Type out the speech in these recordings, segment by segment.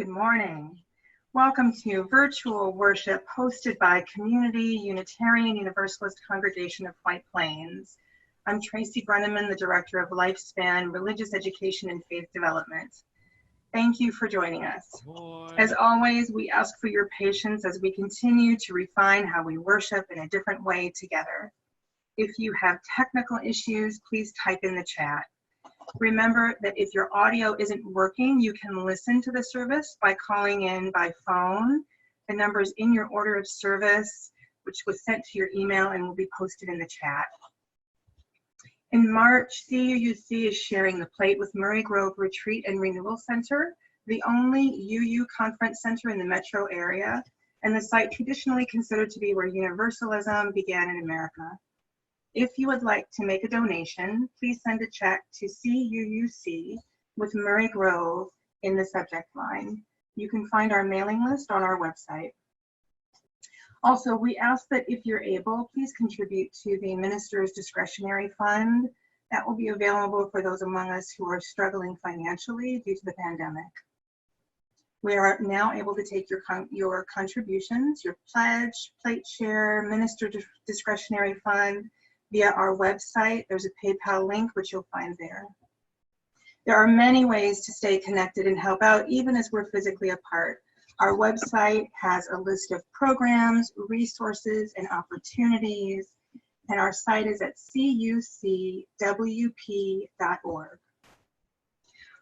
Good morning. Welcome to virtual worship hosted by Community Unitarian Universalist Congregation of White Plains. I'm Tracy Brenneman, the Director of Lifespan, Religious Education and Faith Development. Thank you for joining us. As always, we ask for your patience as we continue to refine how we worship in a different way together. If you have technical issues, please type in the chat. Remember that if your audio isn't working, you can listen to the service by calling in by phone. The number is in your order of service, which was sent to your email and will be posted in the chat. In March, CUUC is sharing the plate with Murray Grove Retreat and Renewal Center, the only UU conference center in the metro area, and the site traditionally considered to be where Universalism began in America. If you would like to make a donation, please send a check to CUUC with Murray Grove in the subject line. You can find our mailing list on our website. Also, we ask that if you're able, please contribute to the Minister's Discretionary Fund. That will be available for those among us who are struggling financially due to the pandemic. We are now able to take your contributions, your pledge, plate share, Minister Discretionary Fund, via our website. There's a PayPal link, which you'll find there. There are many ways to stay connected and help out, even as we're physically apart. Our website has a list of programs, resources, and opportunities, and our site is at cucwp.org.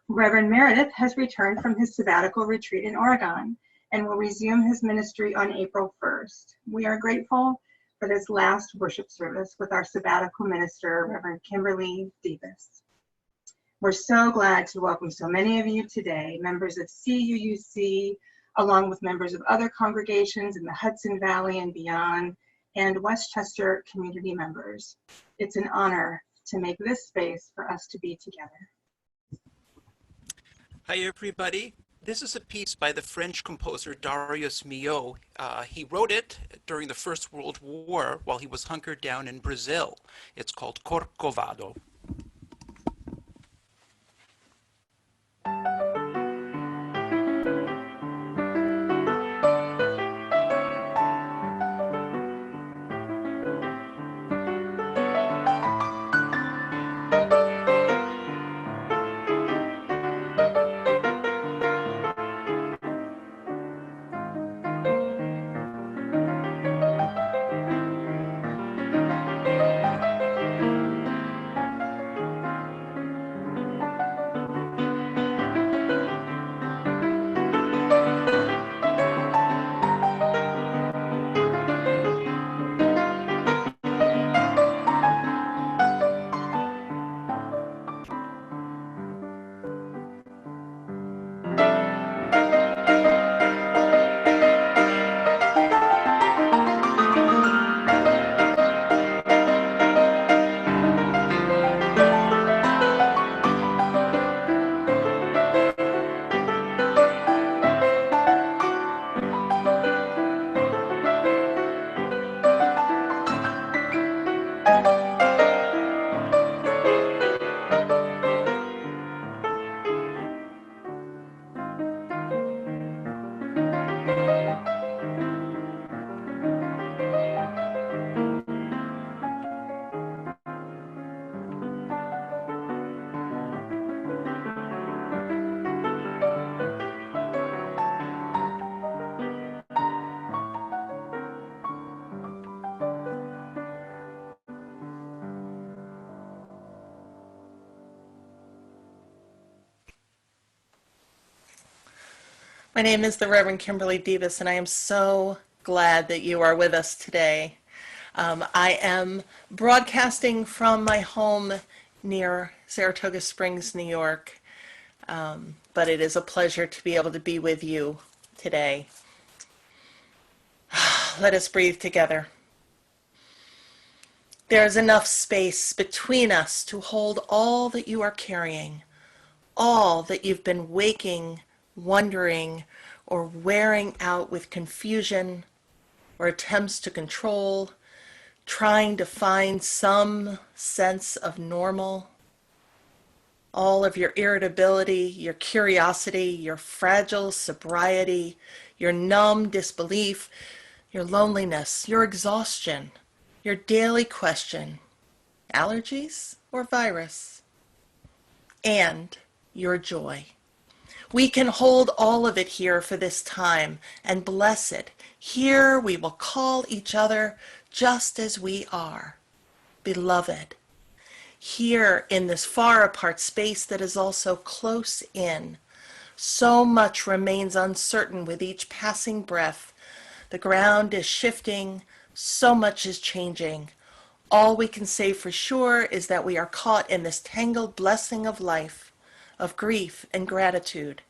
Reverend Meredith has returned from his sabbatical retreat in Oregon and will resume his ministry on April 1st. We are grateful for this last worship service with our sabbatical minister, Reverend Kimberley Davis. We're so glad to welcome so many of you today, members of CUUC, along with members of other congregations in the Hudson Valley and beyond, and Westchester community members. It's an honor to make this space for us to be together. Hi, everybody. This is a piece by the French composer Darius Milhaud. He wrote it during the First World War while he was hunkered down in Brazil. It's called Corcovado. My name is the Reverend Kimberley Davis, and I am so glad that you are with us today. I am broadcasting from my home near Saratoga Springs, New York, but it is a pleasure to be able to be with you today. Let us breathe together. There is enough space between us to hold all that you are carrying, all that you've been waking, wondering, or wearing out with confusion or attempts to control, trying to find some sense of normal. all of your irritability, your curiosity, your fragile sobriety, your numb disbelief, your loneliness, your exhaustion, your daily question, allergies or virus, and your joy. We can hold all of it here for this time and bless it. Here we will call each other just as we are, beloved. Here in this far apart space that is also close in, so much remains uncertain with each passing breath. The ground is shifting, so much is changing. All we can say for sure is that we are caught in this tangled blessing of life, of grief and gratitude,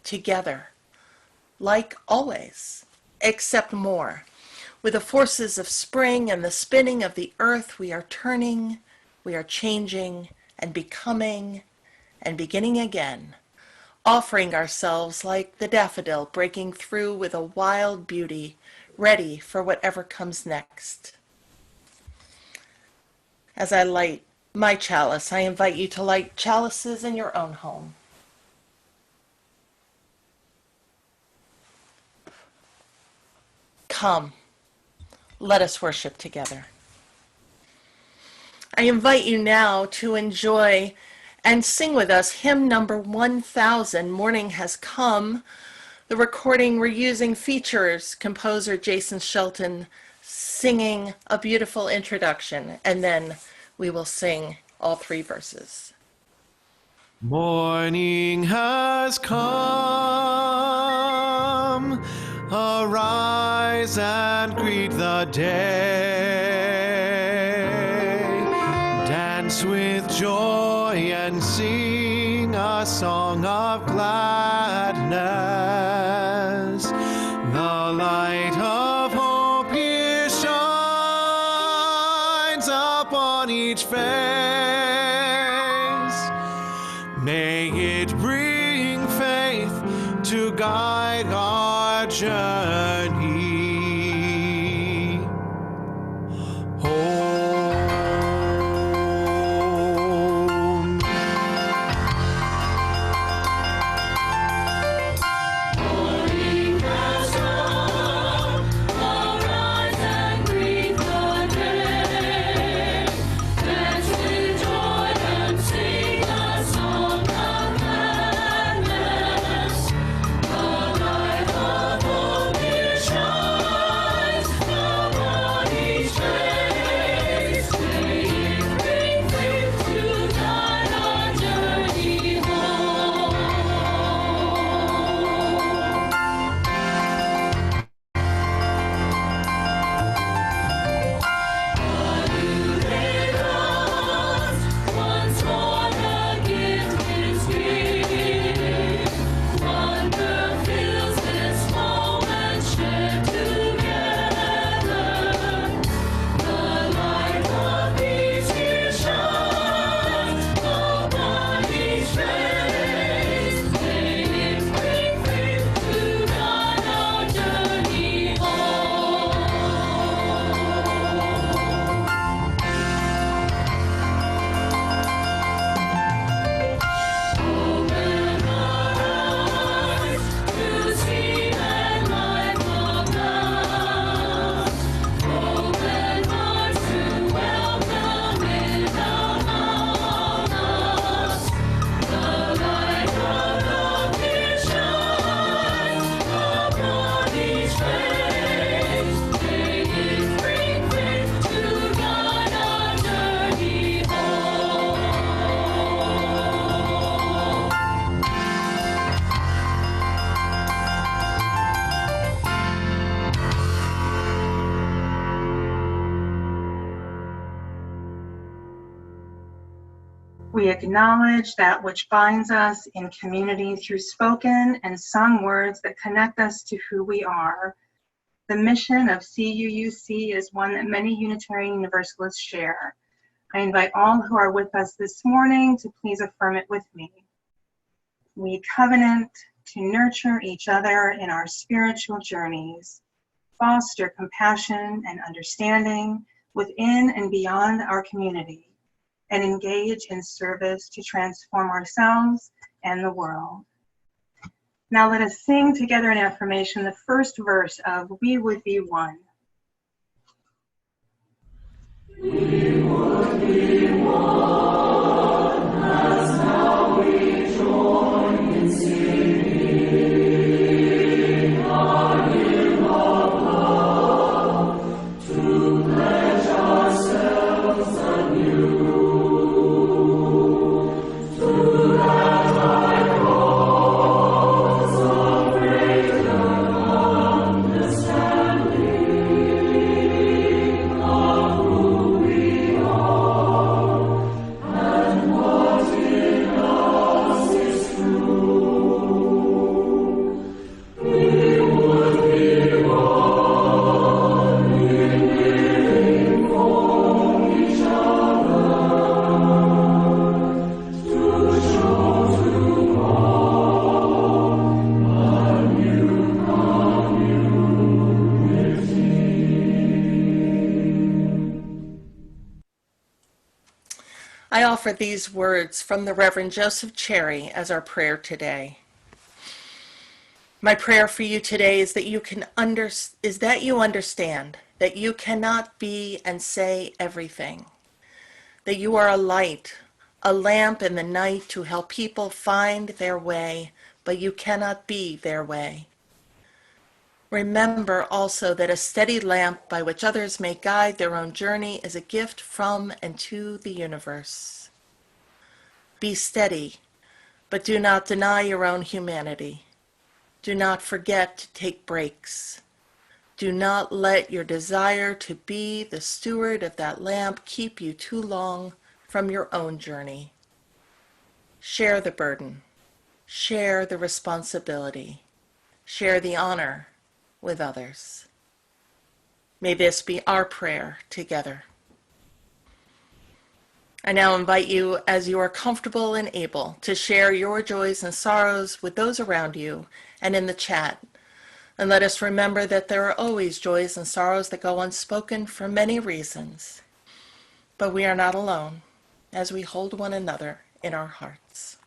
together, like always, except more. With the forces of spring and the spinning of the earth, we are turning, we are changing and becoming and beginning again, offering ourselves like the daffodil breaking through with a wild beauty, ready for whatever comes next. As I light my chalice, I invite you to light chalices in your own home. Come, let us worship together. I invite you now to enjoy and sing with us hymn number 1000, Morning Has Come. The recording we're using features composer Jason Shelton singing a beautiful introduction, and then we will sing all 3 verses. Morning has come, arise and greet the day. Dance with joy and sing a song of gladness. The light of hope here shines upon each face. May it bring faith to guide our journey. We acknowledge that which binds us in community through spoken and sung words that connect us to who we are. The mission of CUUC is one that many Unitarian Universalists share. I invite all who are with us this morning to please affirm it with me. We covenant to nurture each other in our spiritual journeys, foster compassion and understanding within and beyond our community, and engage in service to transform ourselves and the world. Now let us sing together in affirmation the first verse of We Would Be One. We would be one, as now we join in singing our hymn of love, to pledge ourselves anew to that high cause of greater understanding of who we are and what in us is true. We would be one in living for each other, to show to all a new community. I offer these words from the Reverend Joseph Cherry as our prayer today. My prayer for you today is that you understand that you cannot be and say everything, that you are a light, a lamp in the night to help people find their way, but you cannot be their way. Remember also that a steady lamp by which others may guide their own journey is a gift from and to the universe. Be steady, but do not deny your own humanity. Do not forget to take breaks. Do not let your desire to be the steward of that lamp keep you too long from your own journey. Share the burden. Share the responsibility. Share the honor with others. May this be our prayer together. I now invite you, as you are comfortable and able, to share your joys and sorrows with those around you and in the chat. And let us remember that there are always joys and sorrows that go unspoken for many reasons. But we are not alone as we hold one another in our hearts.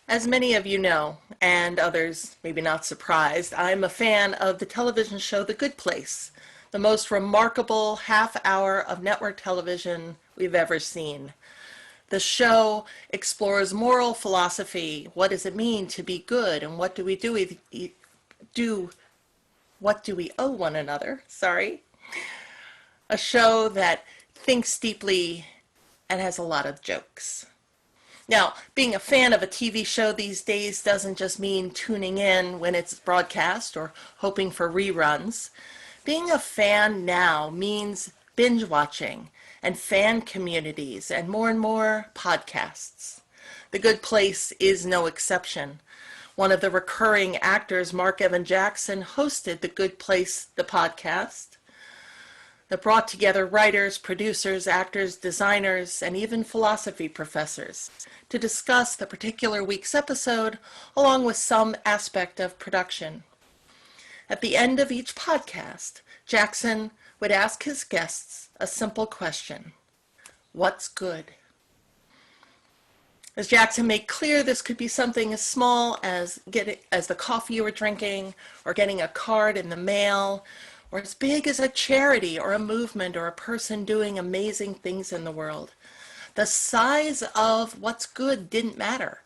As many of you know, and others maybe not surprised, I'm a fan of the television show The Good Place, the most remarkable half hour of network television we've ever seen. The show explores moral philosophy. What does it mean to be good, and what do we owe one another? Sorry. A show that thinks deeply and has a lot of jokes. Now, being a fan of a TV show these days doesn't just mean tuning in when it's broadcast or hoping for reruns. Being a fan now means binge watching and fan communities and more podcasts. The Good Place is no exception. One of the recurring actors, Mark Evan Jackson, hosted The Good Place, the podcast, that brought together writers, producers, actors, designers, and even philosophy professors to discuss the particular week's episode along with some aspect of production. At the end of each podcast, Jackson would ask his guests a simple question: what's good? As Jackson made clear, this could be something as small as the coffee you were drinking, or getting a card in the mail, or as big as a charity or a movement or a person doing amazing things in the world. The size of what's good didn't matter.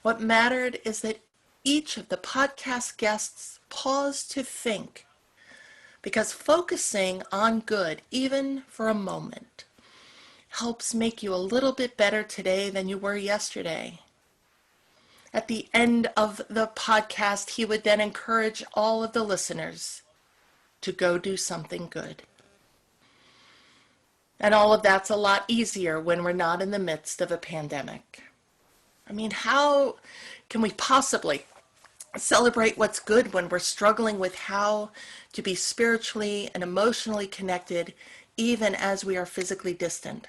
What mattered is that each of the podcast guests paused to think, because focusing on good, even for a moment, helps make you a little bit better today than you were yesterday. At the end of the podcast, he would then encourage all of the listeners to go do something good. And all of that's a lot easier when we're not in the midst of a pandemic. I mean, how can we possibly celebrate what's good when we're struggling with how to be spiritually and emotionally connected even as we are physically distant?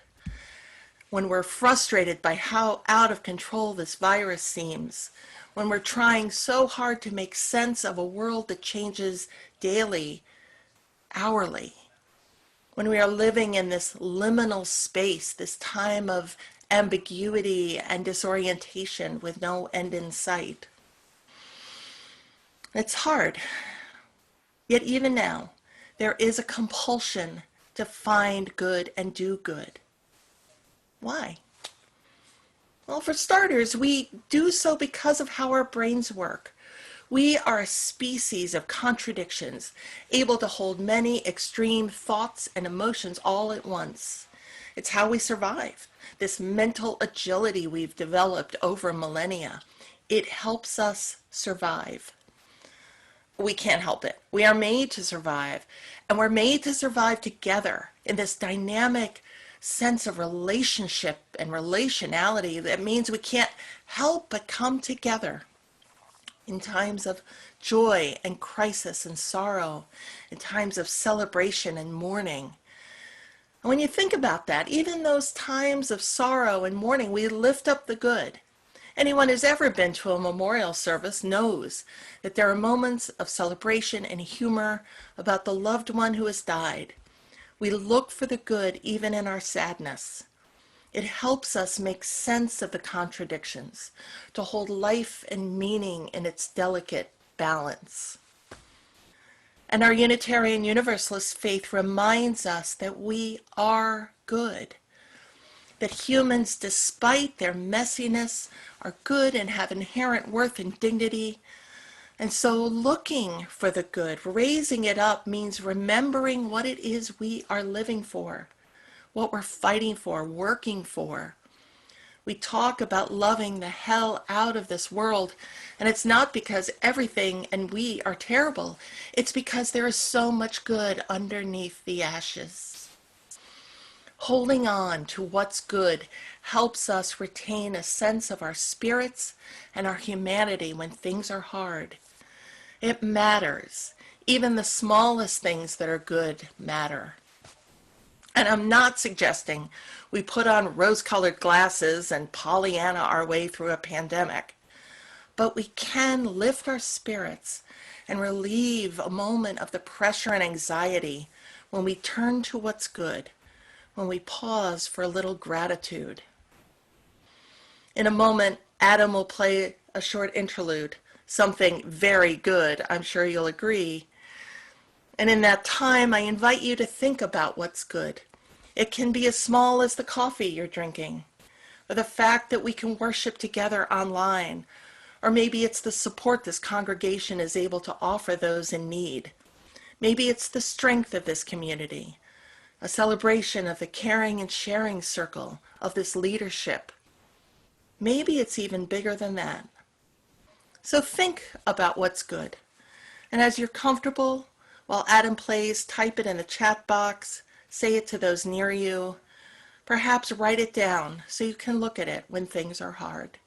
When we're frustrated by how out of control this virus seems, when we're trying so hard to make sense of a world that changes daily, hourly, when we are living in this liminal space, this time of ambiguity and disorientation with no end in sight. It's hard. Yet even now, there is a compulsion to find good and do good. Why? Well, for starters, we do so because of how our brains work. We are a species of contradictions, able to hold many extreme thoughts and emotions all at once. It's how we survive. This mental agility we've developed over millennia, it helps us survive. We can't help it. We are made to survive, and we're made to survive together in this dynamic sense of relationship and relationality that means we can't help but come together in times of joy and crisis and sorrow, in times of celebration and mourning. And when you think about that, even those times of sorrow and mourning, we lift up the good. Anyone who's ever been to a memorial service knows that there are moments of celebration and humor about the loved one who has died. We look for the good even in our sadness. It helps us make sense of the contradictions, to hold life and meaning in its delicate balance. And our Unitarian Universalist faith reminds us that we are good, that humans, despite their messiness, are good and have inherent worth and dignity. And so looking for the good, raising it up, means remembering what it is we are living for, what we're fighting for, working for. We talk about loving the hell out of this world, and it's not because everything and we are terrible. It's because there is so much good underneath the ashes. Holding on to what's good helps us retain a sense of our spirits and our humanity when things are hard. It matters. Even the smallest things that are good matter. And I'm not suggesting we put on rose-colored glasses and Pollyanna our way through a pandemic. But we can lift our spirits and relieve a moment of the pressure and anxiety when we turn to what's good, when we pause for a little gratitude. In a moment, Adam will play a short interlude, something very good, I'm sure you'll agree. And in that time, I invite you to think about what's good. It can be as small as the coffee you're drinking, or the fact that we can worship together online, or maybe it's the support this congregation is able to offer those in need. Maybe it's the strength of this community, a celebration of the caring and sharing circle of this leadership. Maybe it's even bigger than that. So think about what's good. And as you're comfortable, while Adam plays, type it in the chat box, say it to those near you. Perhaps write it down so you can look at it when things are hard.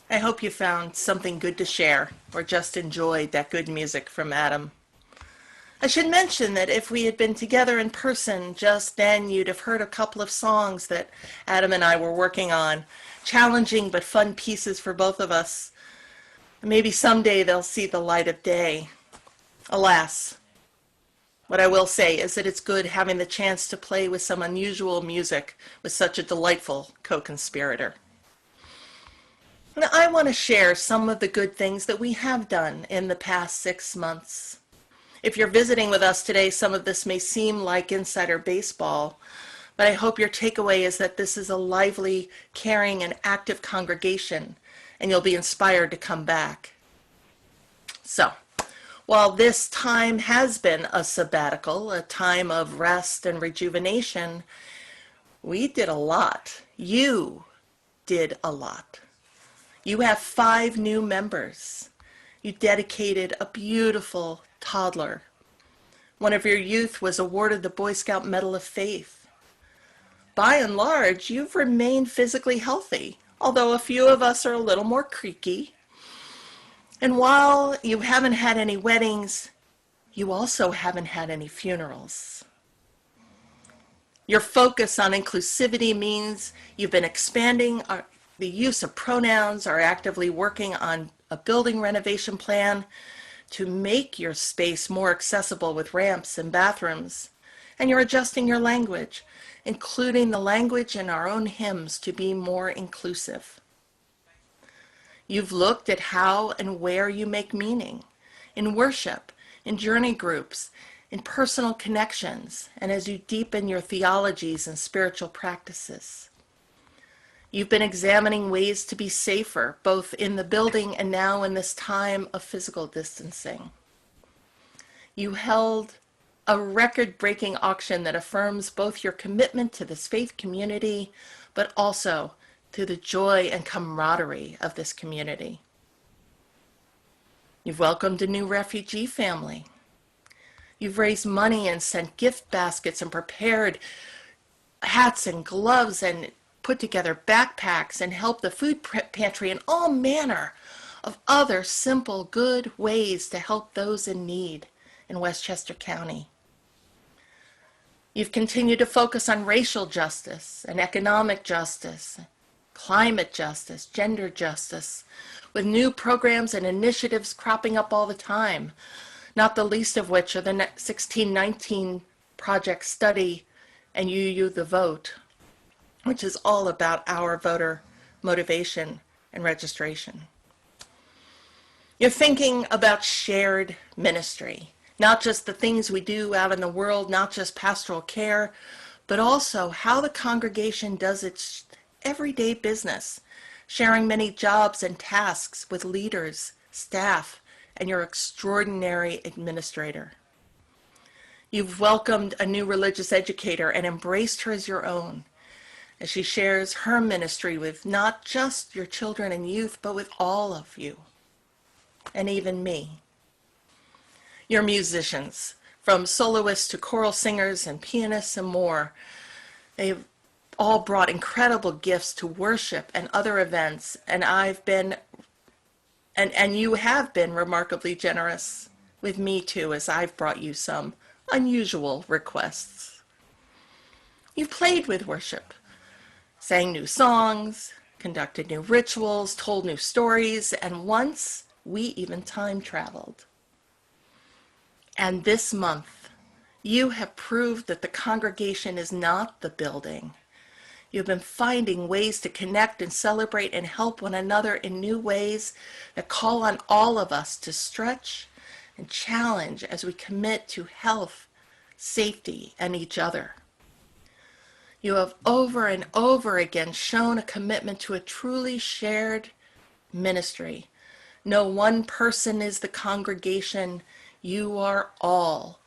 I hope you found something good to share or just enjoyed that good music from Adam. I should mention that if we had been together in person just then, you'd have heard a couple of songs that Adam and I were working on, challenging but fun pieces for both of us. Maybe someday they'll see the light of day. Alas, what I will say is that it's good having the chance to play with some unusual music with such a delightful co-conspirator. And I want to share some of the good things that we have done in the past 6 months. If you're visiting with us today, some of this may seem like insider baseball, but I hope your takeaway is that this is a lively, caring, and active congregation, and you'll be inspired to come back. So, while this time has been a sabbatical, a time of rest and rejuvenation, we did a lot. You did a lot. You have 5 new members. You dedicated a beautiful toddler. One of your youth was awarded the Boy Scout Medal of Faith. By and large, you've remained physically healthy, although a few of us are a little more creaky. And while you haven't had any weddings, you also haven't had any funerals. Your focus on inclusivity means you've been expanding the use of pronouns, are actively working on a building renovation plan to make your space more accessible with ramps and bathrooms. And you're adjusting your language, including the language in our own hymns to be more inclusive. You've looked at how and where you make meaning in worship, in journey groups, in personal connections, and as you deepen your theologies and spiritual practices. You've been examining ways to be safer, both in the building and now in this time of physical distancing. You held a record-breaking auction that affirms both your commitment to this faith community, but also to the joy and camaraderie of this community. You've welcomed a new refugee family. You've raised money and sent gift baskets and prepared hats and gloves and put together backpacks and helped the food pantry and all manner of other simple, good ways to help those in need in Westchester County. You've continued to focus on racial justice and economic justice, climate justice, gender justice, with new programs and initiatives cropping up all the time, not the least of which are the 1619 Project Study and UU the Vote, which is all about our voter motivation and registration. You're thinking about shared ministry, not just the things we do out in the world, not just pastoral care, but also how the congregation does its everyday business, sharing many jobs and tasks with leaders, staff, and your extraordinary administrator. You've welcomed a new religious educator and embraced her as your own, as she shares her ministry with not just your children and youth, but with all of you, and even me. Your musicians, from soloists to choral singers and pianists and more, they've all brought incredible gifts to worship and other events, and you have been remarkably generous with me too, as I've brought you some unusual requests. You've played with worship, sang new songs, conducted new rituals, told new stories, and once we even time traveled. And this month, you have proved that the congregation is not the building. You've been finding ways to connect and celebrate and help one another in new ways that call on all of us to stretch and challenge as we commit to health, safety, and each other. You have over and over again shown a commitment to a truly shared ministry. No one person is the congregation. You are all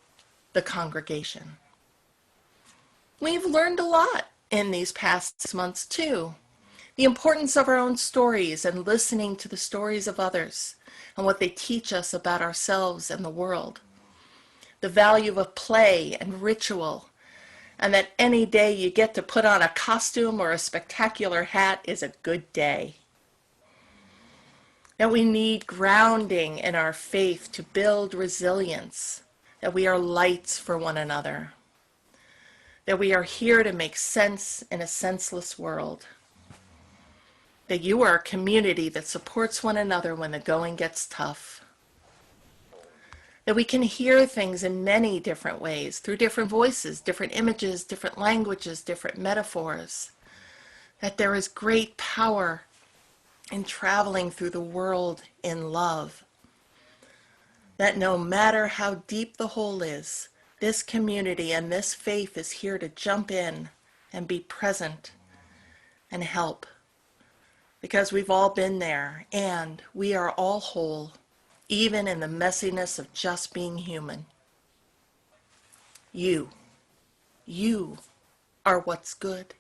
the congregation. We've learned a lot in these past months too. The importance of our own stories and listening to the stories of others and what they teach us about ourselves and the world. The value of play and ritual, and that any day you get to put on a costume or a spectacular hat is a good day. That we need grounding in our faith to build resilience, that we are lights for one another, that we are here to make sense in a senseless world, that you are a community that supports one another when the going gets tough, that we can hear things in many different ways, through different voices, different images, different languages, different metaphors, that there is great power in traveling through the world in love, that no matter how deep the hole is, this community and this faith is here to jump in and be present and help, because we've all been there and we are all whole, even in the messiness of just being human. You are what's good.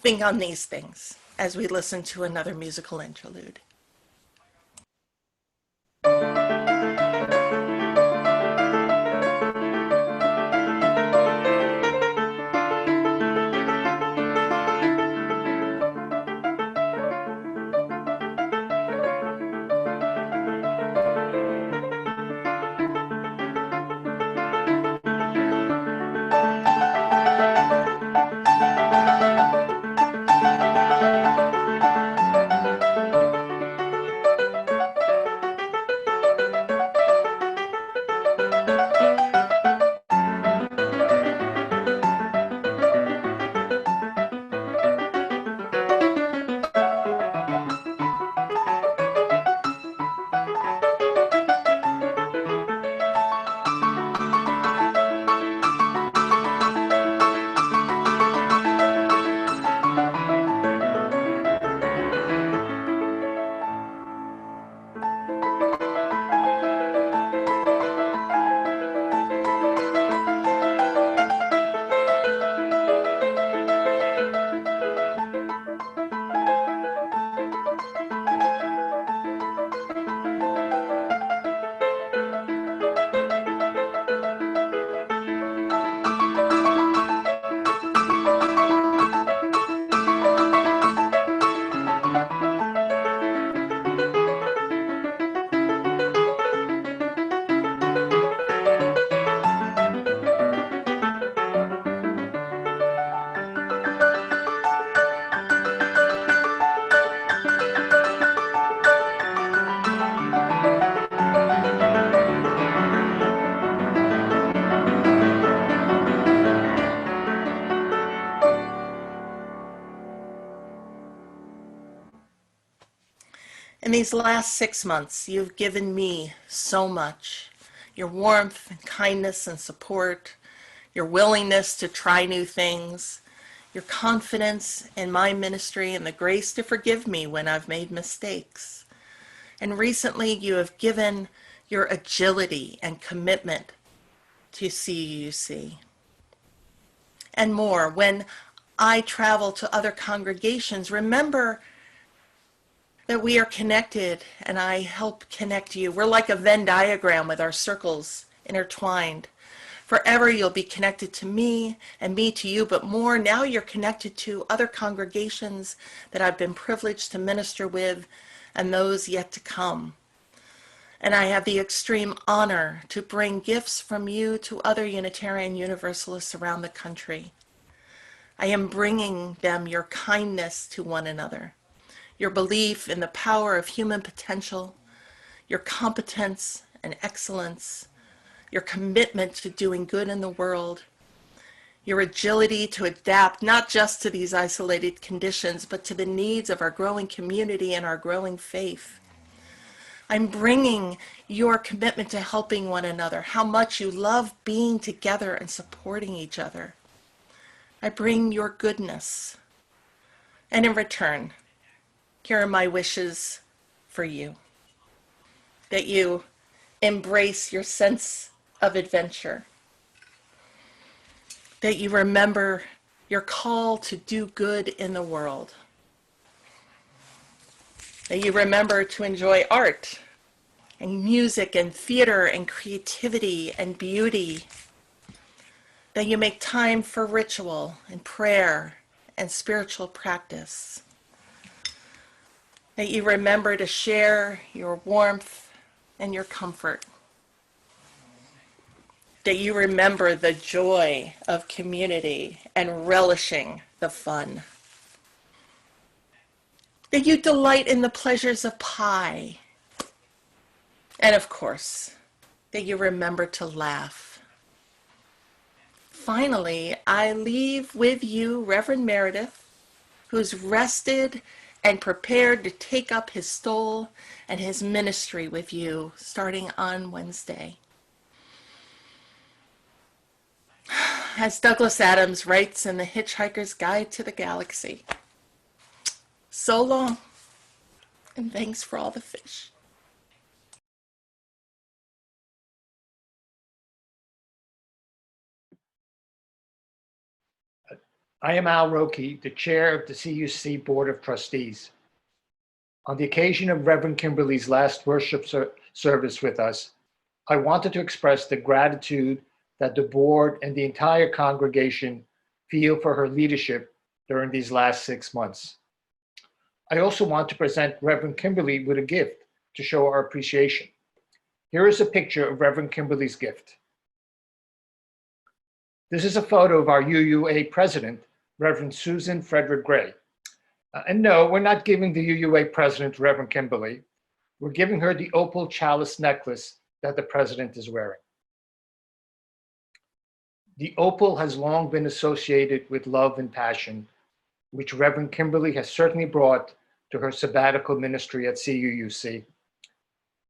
Think on these things as we listen to another musical interlude. In these last 6 months, you've given me so much. Your warmth and kindness and support, your willingness to try new things, your confidence in my ministry and the grace to forgive me when I've made mistakes. And recently, you have given your agility and commitment to CUUC. And more, when I travel to other congregations, remember that we are connected and I help connect you. We're like a Venn diagram with our circles intertwined. Forever you'll be connected to me and me to you, but more now you're connected to other congregations that I've been privileged to minister with and those yet to come. And I have the extreme honor to bring gifts from you to other Unitarian Universalists around the country. I am bringing them your kindness to one another, your belief in the power of human potential, your competence and excellence, your commitment to doing good in the world, your agility to adapt not just to these isolated conditions, but to the needs of our growing community and our growing faith. I'm bringing your commitment to helping one another, how much you love being together and supporting each other. I bring your goodness. And in return, here are my wishes for you. That you embrace your sense of adventure. That you remember your call to do good in the world. That you remember to enjoy art and music and theater and creativity and beauty. That you make time for ritual and prayer and spiritual practice. That you remember to share your warmth and your comfort. That you remember the joy of community and relishing the fun. That you delight in the pleasures of pie. And of course, that you remember to laugh. Finally, I leave with you Reverend Meredith, who's rested and prepared to take up his stole and his ministry with you starting on Wednesday. As Douglas Adams writes in The Hitchhiker's Guide to the Galaxy, so long, and thanks for all the fish. I am Al Roque, the chair of the CUC Board of Trustees. On the occasion of Reverend Kimberly's last worship service with us, I wanted to express the gratitude that the board and the entire congregation feel for her leadership during these last 6 months. I also want to present Reverend Kimberly with a gift to show our appreciation. Here is a picture of Reverend Kimberly's gift. This is a photo of our UUA president, Reverend Susan Frederick Gray. And no, we're not giving the UUA president to Reverend Kimberly. We're giving her the opal chalice necklace that the president is wearing. The opal has long been associated with love and passion, which Reverend Kimberly has certainly brought to her sabbatical ministry at CUUC.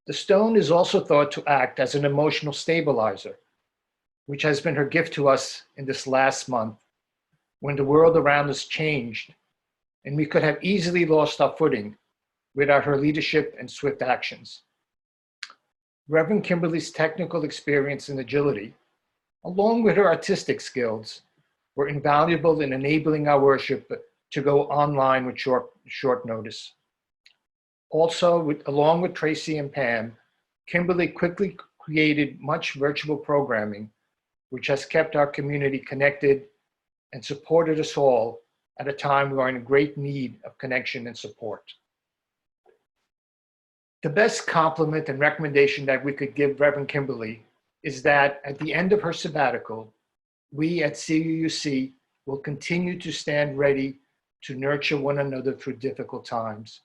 The stone is also thought to act as an emotional stabilizer, which has been her gift to us in this last month when the world around us changed and we could have easily lost our footing without her leadership and swift actions. Reverend Kimberly's technical experience and agility, along with her artistic skills, were invaluable in enabling our worship to go online with short notice. Also, along with Tracy and Pam, Kimberly quickly created much virtual programming, which has kept our community connected and supported us all at a time we are in great need of connection and support. The best compliment and recommendation that we could give Reverend Kimberly is that at the end of her sabbatical, we at CUUC will continue to stand ready to nurture one another through difficult times,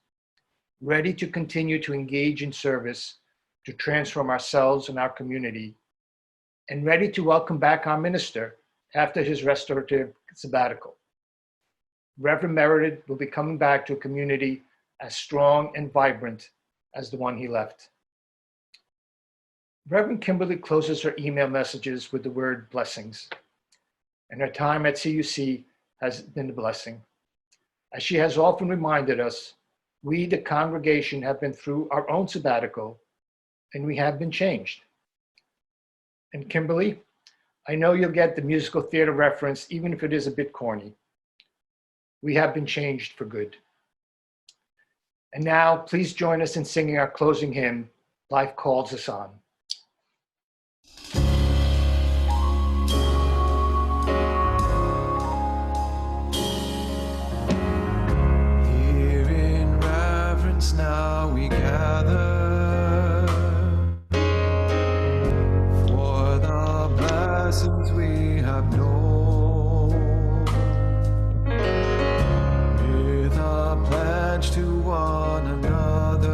ready to continue to engage in service to transform ourselves and our community, and ready to welcome back our minister after his restorative sabbatical. Reverend Meredith will be coming back to a community as strong and vibrant as the one he left. Reverend Kimberley closes her email messages with the word blessings, and her time at CUC has been a blessing. As she has often reminded us, we, the congregation, have been through our own sabbatical, and we have been changed. And Kimberley, I know you'll get the musical theater reference, even if it is a bit corny. We have been changed for good. And now, please join us in singing our closing hymn, Life Calls Us On. Here in reverence now we gather for the blessings we have known, with a pledge to one another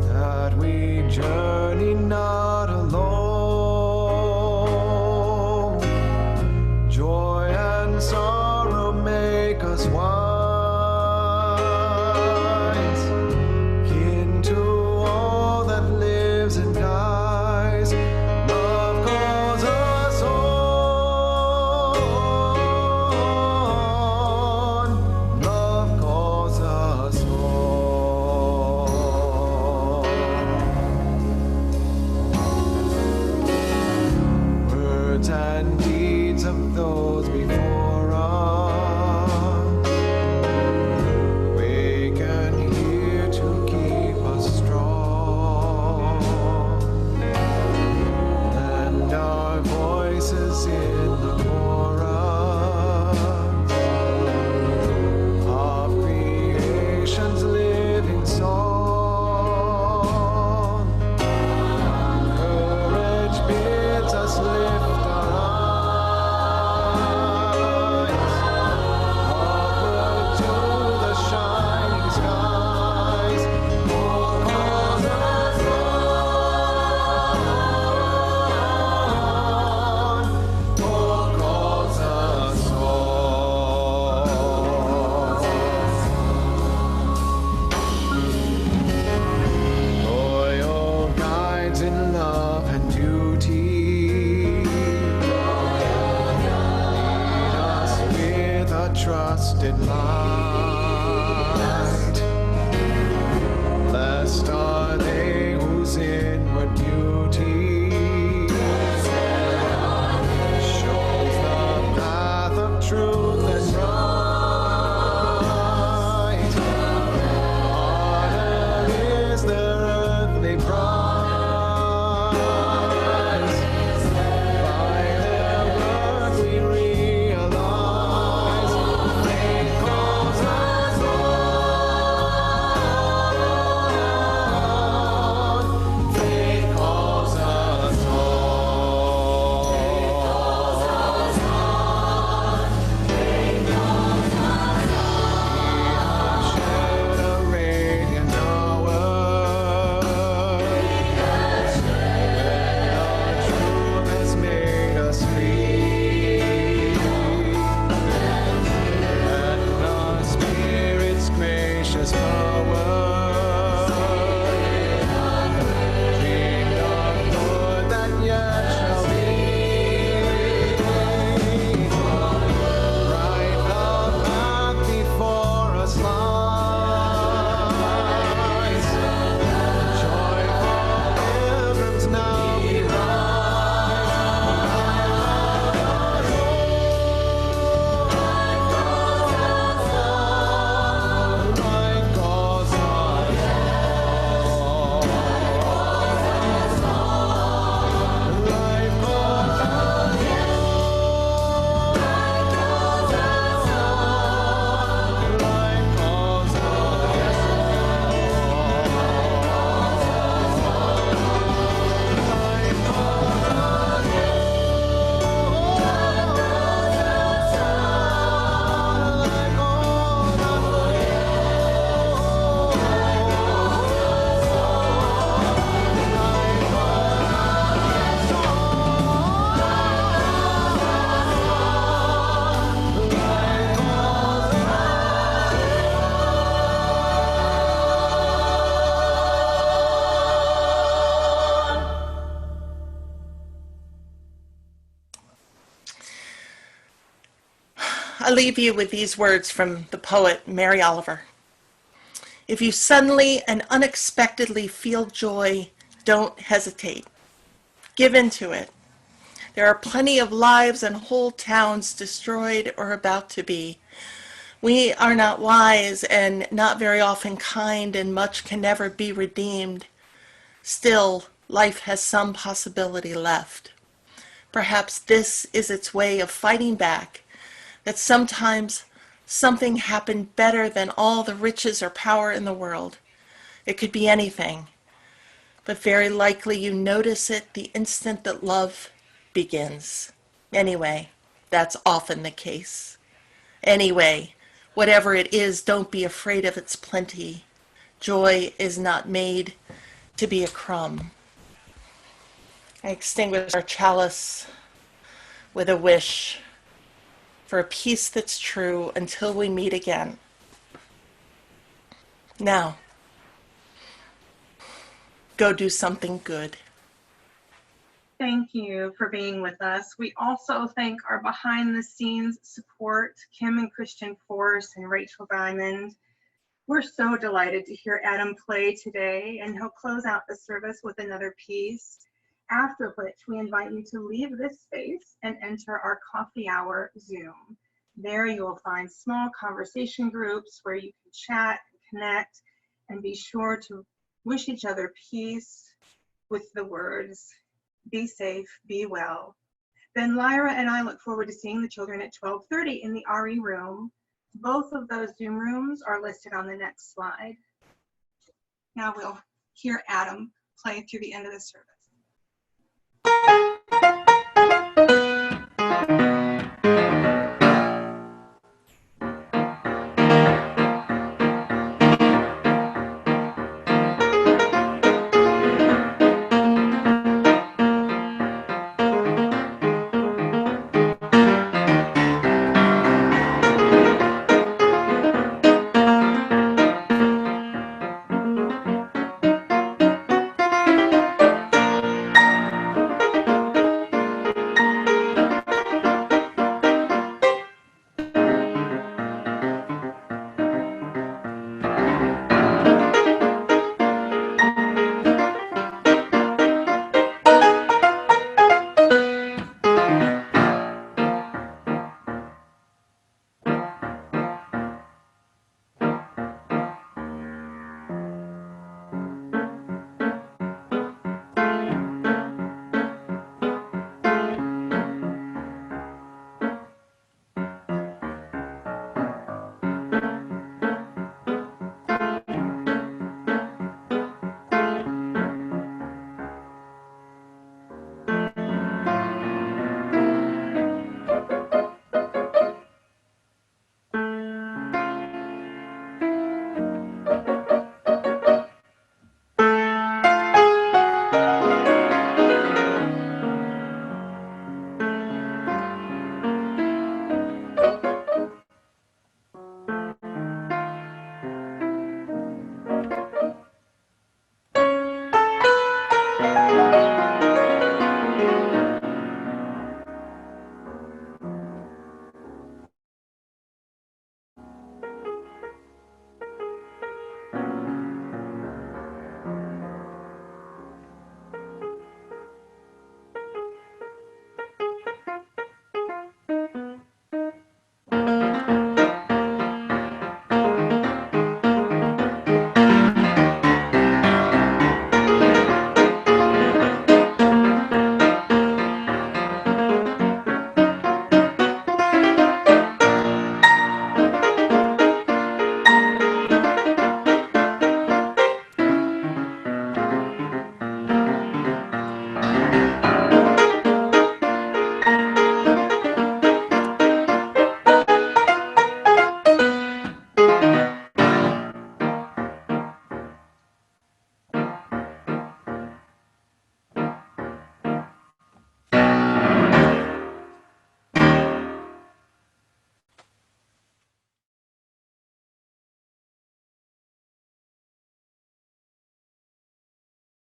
that we journey not alone. Joy and sorrow make us wise, kin to all that lives and dies. Love calls us on. Love calls us on. Words and deeds of those before us, waken here to keep us strong. Lend our voices in the chorus of creation's living song. Courage bids us lift our eyes upward to the shining skies. Hope calls us on. Hope calls us on. Loyal guides in love and duty, lead us with a trusted light. Blessed are they whose inward beauty shows the path of truth and right. Honor is their earthly prize. By their work we realize faith calls us on. Faith calls I leave you with these words from the poet Mary Oliver. If you suddenly and unexpectedly feel joy, don't hesitate. Give into it. There are plenty of lives and whole towns destroyed or about to be. We are not wise and not very often kind, and much can never be redeemed. Still, life has some possibility left. Perhaps this is its way of fighting back, that sometimes something happened better than all the riches or power in the world. It could be anything, but very likely you notice it the instant that love begins. Anyway, that's often the case. Anyway, whatever it is, don't be afraid of its plenty. Joy is not made to be a crumb. I extinguish our chalice with a wish for a peace that's true until we meet again. Now, go do something good. Thank you for being with us. We also thank our behind the scenes support, Kim and Christian Force and Rachel Diamond. We're so delighted to hear Adam play today, and he'll close out the service with another piece, after which we invite you to leave this space and enter our coffee hour Zoom. There you will find small conversation groups where you can chat and connect, and be sure to wish each other peace with the words, be safe, be well. Then Lyra and I look forward to seeing the children at 12:30 in the RE room. Both of those Zoom rooms are listed on the next slide. Now we'll hear Adam play through the end of the service.